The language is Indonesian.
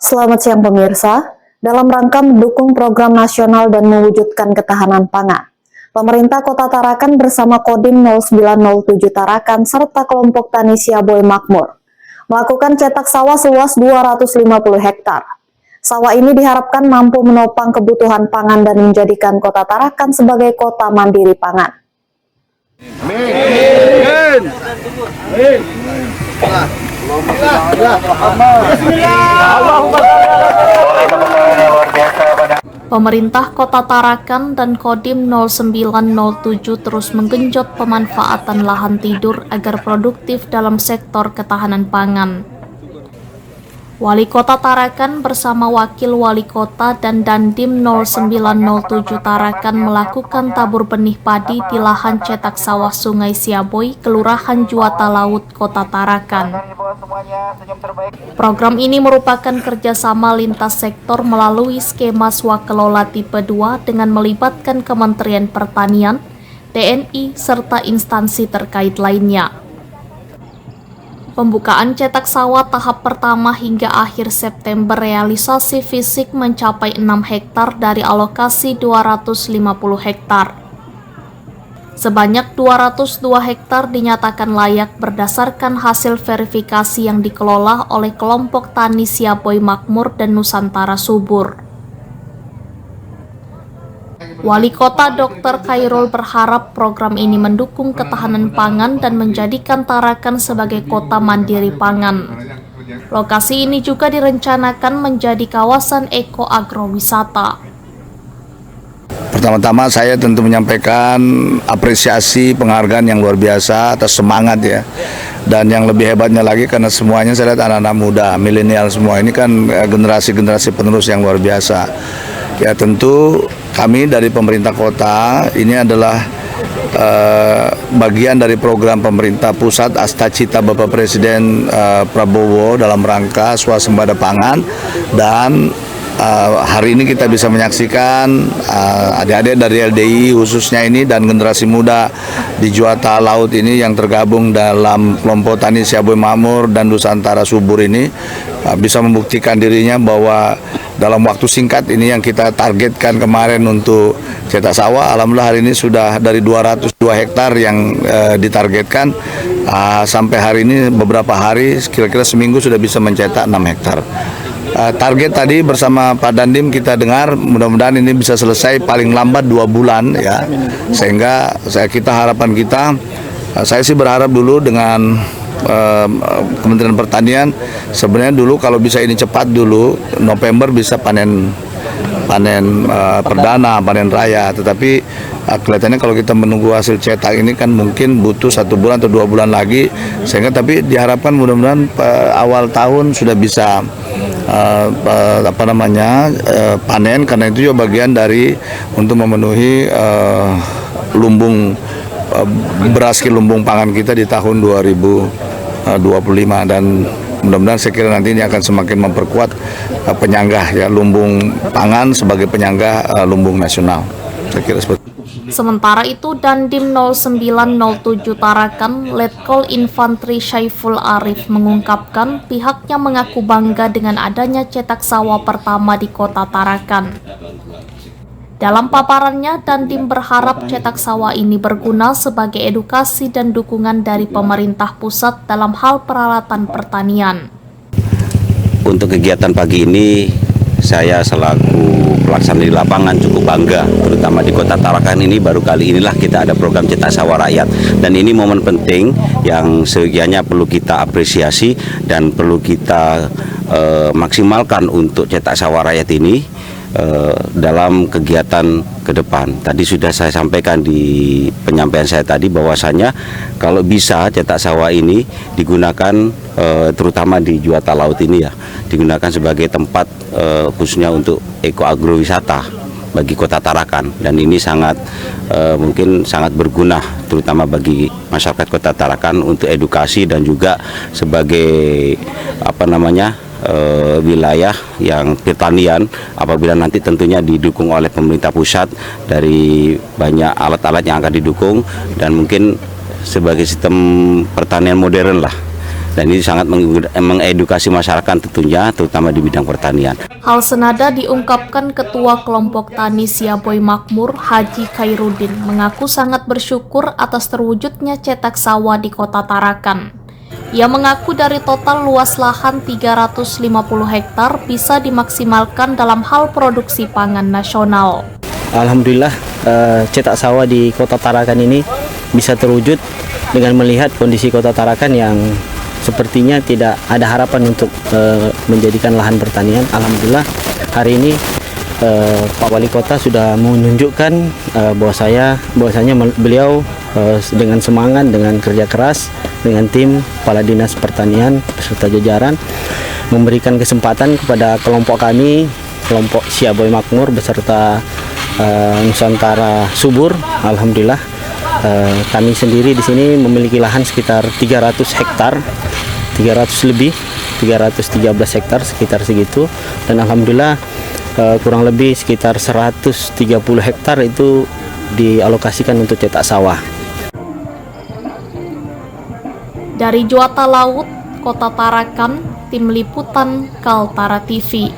Selamat siang pemirsa. Dalam rangka mendukung program nasional dan mewujudkan ketahanan pangan, pemerintah Kota Tarakan bersama Kodim 0907 Tarakan serta kelompok tani Siaboy Makmur melakukan cetak sawah seluas 250 hektar. Sawah ini diharapkan mampu menopang kebutuhan pangan dan menjadikan Kota Tarakan sebagai kota mandiri pangan. Pemerintah Kota Tarakan dan Kodim 0907 terus menggenjot pemanfaatan lahan tidur agar produktif dalam sektor ketahanan pangan. Wali Kota Tarakan bersama Wakil Wali Kota dan Dandim 0907 Tarakan melakukan tabur benih padi di lahan cetak sawah Sungai Siaboy, Kelurahan Juwata Laut, Kota Tarakan. Program ini merupakan kerjasama lintas sektor melalui skema swakelola tipe 2 dengan melibatkan Kementerian Pertanian, TNI, serta instansi terkait lainnya. Pembukaan cetak sawah tahap pertama hingga akhir September realisasi fisik mencapai 6 hektar dari alokasi 250 hektar. Sebanyak 202 hektar dinyatakan layak berdasarkan hasil verifikasi yang dikelola oleh kelompok tani Siaboy Makmur dan Nusantara Subur. Wali Kota Dr. Khairul berharap program ini mendukung ketahanan pangan dan menjadikan Tarakan sebagai kota mandiri pangan. Lokasi ini juga direncanakan menjadi kawasan eko-agrowisata. Pertama-tama saya tentu menyampaikan apresiasi penghargaan yang luar biasa atas semangat ya. Dan yang lebih hebatnya lagi karena semuanya saya lihat anak-anak muda, milenial semua ini kan generasi-generasi penerus yang luar biasa. Ya tentu kami dari pemerintah kota ini adalah bagian dari program pemerintah pusat Astacita Bapak Presiden Prabowo dalam rangka swasembada pangan dan hari ini kita bisa menyaksikan adik-adik dari LDI khususnya ini dan generasi muda di Juwata Laut ini yang tergabung dalam kelompok tani Siaboy Makmur dan Nusantara Subur ini bisa membuktikan dirinya bahwa dalam waktu singkat ini yang kita targetkan kemarin untuk cetak sawah, alhamdulillah hari ini sudah dari 202 hektar yang ditargetkan sampai hari ini beberapa hari kira-kira seminggu sudah bisa mencetak 6 hektar. Target tadi bersama Pak Dandim kita dengar mudah-mudahan ini bisa selesai paling lambat 2 bulan ya, sehingga harapan kita saya sih berharap dulu dengan Kementerian Pertanian sebenarnya dulu kalau bisa ini cepat dulu November bisa panen perdana, panen raya, tetapi kelihatannya kalau kita menunggu hasil cetak ini kan mungkin butuh 1 bulan atau 2 bulan lagi, sehingga tapi diharapkan mudah-mudahan awal tahun sudah bisa panen, karena itu juga bagian dari untuk memenuhi lumbung beras lumbung pangan kita di tahun 2025 dan mudah-mudahan saya kira nanti ini akan semakin memperkuat penyangga ya lumbung pangan sebagai penyangga lumbung nasional. Saya kira seperti itu. Sementara itu, Dandim 0907 Tarakan, Letkol Infantri Syaiful Arif mengungkapkan pihaknya mengaku bangga dengan adanya cetak sawah pertama di Kota Tarakan. Dalam paparannya, Dandim berharap cetak sawah ini berguna sebagai edukasi dan dukungan dari pemerintah pusat dalam hal peralatan pertanian. Untuk kegiatan pagi ini, saya selaku pelaksana di lapangan cukup bangga, terutama di Kota Tarakan ini baru kali inilah kita ada program cetak sawah rakyat. Dan ini momen penting yang seyogianya perlu kita apresiasi dan perlu kita maksimalkan untuk cetak sawah rakyat ini dalam kegiatan ke depan. Tadi sudah saya sampaikan di penyampaian saya tadi bahwasanya kalau bisa cetak sawah ini digunakan terutama di Juwata Laut ini ya, digunakan sebagai tempat khususnya untuk eko-agrowisata bagi Kota Tarakan, dan ini sangat mungkin sangat berguna terutama bagi masyarakat Kota Tarakan untuk edukasi dan juga sebagai wilayah yang pertanian apabila nanti tentunya didukung oleh pemerintah pusat dari banyak alat-alat yang akan didukung dan mungkin sebagai sistem pertanian modern lah Dan ini sangat mengedukasi masyarakat tentunya, terutama di bidang pertanian. Hal senada diungkapkan Ketua Kelompok Tani Siaboy Makmur Haji Khairuddin mengaku sangat bersyukur atas terwujudnya cetak sawah di Kota Tarakan. Ia mengaku dari total luas lahan 350 hektar bisa dimaksimalkan dalam hal produksi pangan nasional. Alhamdulillah cetak sawah di Kota Tarakan ini bisa terwujud dengan melihat kondisi Kota Tarakan yang sepertinya tidak ada harapan untuk menjadikan lahan pertanian. Alhamdulillah hari ini Pak Wali Kota sudah menunjukkan bahwasanya beliau dengan semangat, dengan kerja keras, dengan tim Kepala Dinas Pertanian beserta jajaran memberikan kesempatan kepada kelompok kami, kelompok Siaboy Makmur beserta Nusantara Subur. Alhamdulillah kami sendiri di sini memiliki lahan sekitar 300 hektar, 300 lebih, 313 hektar sekitar segitu, dan alhamdulillah kurang lebih sekitar 130 hektar itu dialokasikan untuk cetak sawah. Dari Juwata Laut, Kota Tarakan, Tim Liputan Kaltara TV.